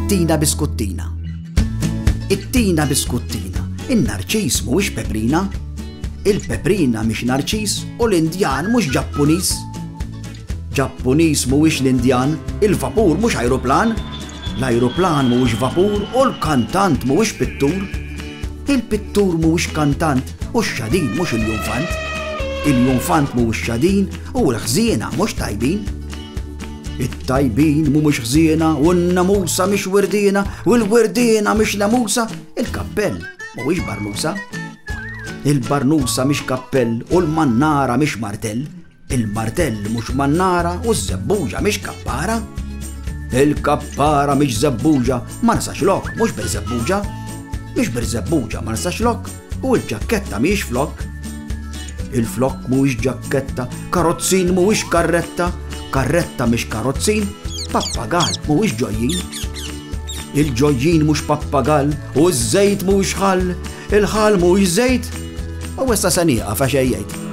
it-tina biskuttina. It-tina biskuttina, in-narċis mhuwiex peprina, il-peprina mhix narċis u l-Indjan mhux Ġappuniż. Ġappuniż mhuwiex l-Indjan, il-vapur mhux ajruplan, l-ajruplan mhuwiex vapur u l-kantant mhuwiex pittur. Il-pittur mhuwiex kantant u x-xadin mhux il-junfant. Il-junfant mhuwiex xadin u l-ħżiena mhux tajbin. It-tajbin mhumiex ħżiena u n-namusa mhix wirdiena u l-wirdiena mhix namusa, il-kappell mhuwiex barnusa. Il-barnusa mhix kappell u l-mannara mhix martell, il-martell mhux mannara u z-żebbuġa mhix kappara. Il-kappara mhix żebbuġa ma nasax lok mhux bil-żebbuġa, mhix bil-żebbuġa ma nasax lok u l-ġakketta mhix flok. Il-flok mhuwiex ġakketta, karozzin mhuwiex karretta, karretta mhix karozzin, pappagal mhuwiex ġojjin. Il-ġojjin mhux pappagal u ż-żejt mhuwiex ħall, il-ħall mhuwiex żejt. U issa se nieqaf għax ejjejt.